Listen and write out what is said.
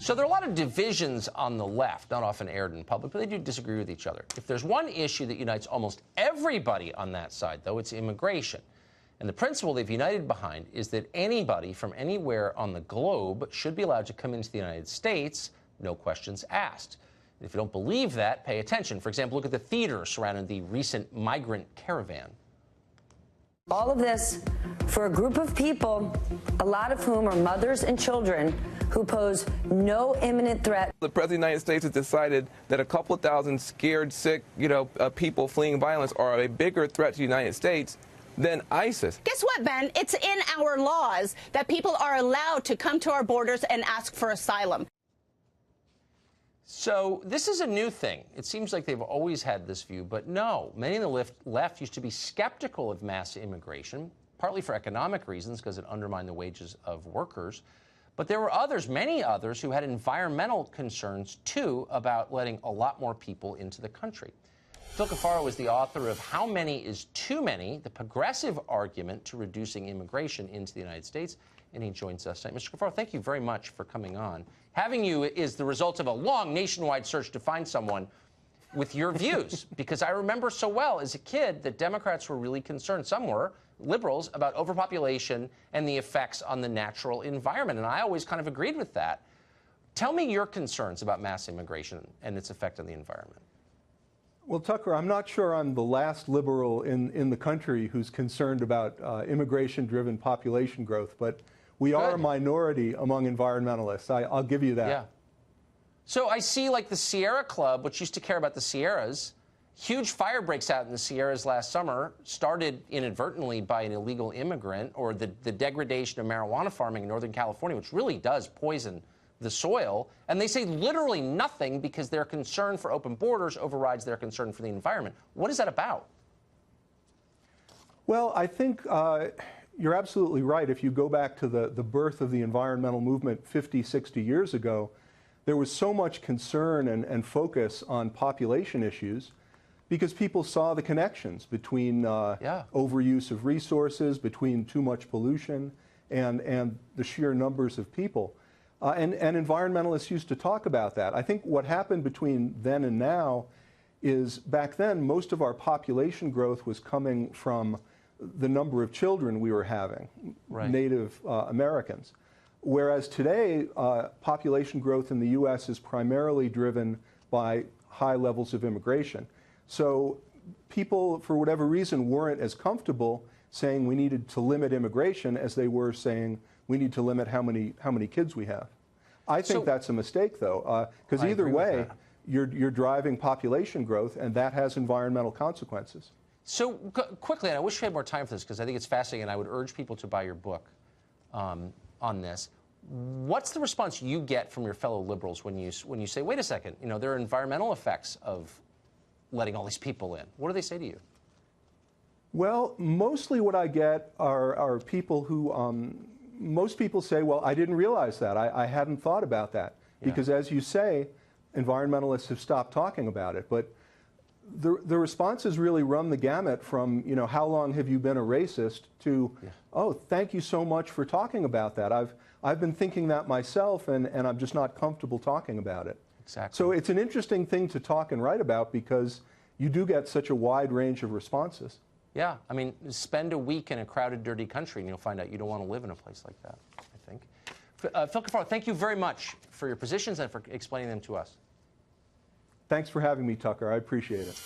So there are a lot of divisions on the left, not often aired in public, but they do disagree with each other. If there's one issue that unites almost everybody on that side, though, it's immigration. And the principle they've united behind is that anybody from anywhere on the globe should be allowed to come into the United States, no questions asked. And if you don't believe that, pay attention. For example, look at the theater surrounding the recent migrant caravan. All of this for a group of people, a lot of whom are mothers and children, who pose no imminent threat. The President of the United States has decided that a couple of thousand scared, sick, people fleeing violence are a bigger threat to the United States than ISIS. Guess what, Ben? It's in our laws that people are allowed to come to our borders and ask for asylum. So this is a new thing. It seems like they've always had this view, but no. Many in the left used to be skeptical of mass immigration, partly for economic reasons, because it undermined the wages of workers. But there were others, many others, who had environmental concerns, too, about letting a lot more people into the country. Phil Cafaro is the author of How Many is Too Many? The Progressive Argument to Reducing Immigration into the United States, and he joins us tonight. Mr. Cafaro, thank you very much for coming on. Having you is the result of a long nationwide search to find someone with your views, because I remember so well as a kid that Democrats were really concerned, some were, liberals, about overpopulation and the effects on the natural environment, and I always kind of agreed with that. Tell me your concerns about mass immigration and its effect on the environment. Well, Tucker, I'm not sure I'm the last liberal in the country who's concerned about immigration-driven population growth, but we are a minority among environmentalists. I'll give you that. Yeah. So I see, like, the Sierra Club, which used to care about the Sierras. Huge fire breaks out in the Sierras last summer, started inadvertently by an illegal immigrant, or the degradation of marijuana farming in Northern California, which really does poison the soil. And they say literally nothing because their concern for open borders overrides their concern for the environment. What is that about? Well, I think you're absolutely right. If you go back to the birth of the environmental movement 50, 60 years ago, there was so much concern and focus on population issues because people saw the connections between overuse of resources, between too much pollution, and the sheer numbers of people. And environmentalists used to talk about that. I think what happened between then and now is back then most of our population growth was coming from the number of children we were having, Native Americans. Whereas today, population growth in the U.S. is primarily driven by high levels of immigration. So people, for whatever reason, weren't as comfortable saying we needed to limit immigration as they were saying we need to limit how many kids we have. I think that's a mistake, though, because either way, you're driving population growth, and that has environmental consequences. So quickly, and I wish we had more time for this because I think it's fascinating, and I would urge people to buy your book on this. What's the response you get from your fellow liberals when you say, wait a second, there are environmental effects of letting all these people in? What do they say to you? Well, mostly what I get are people who, most people say, well, I didn't realize that. I hadn't thought about that. Because as you say, environmentalists have stopped talking about it. But the responses really run the gamut from, how long have you been a racist to, oh, thank you so much for talking about that. I've been thinking that myself, and I'm just not comfortable talking about it. Exactly. So it's an interesting thing to talk and write about because you do get such a wide range of responses. Yeah, I mean, spend a week in a crowded, dirty country, and you'll find out you don't want to live in a place like that, I think. Phil Cafaro, thank you very much for your positions and for explaining them to us. Thanks for having me, Tucker. I appreciate it.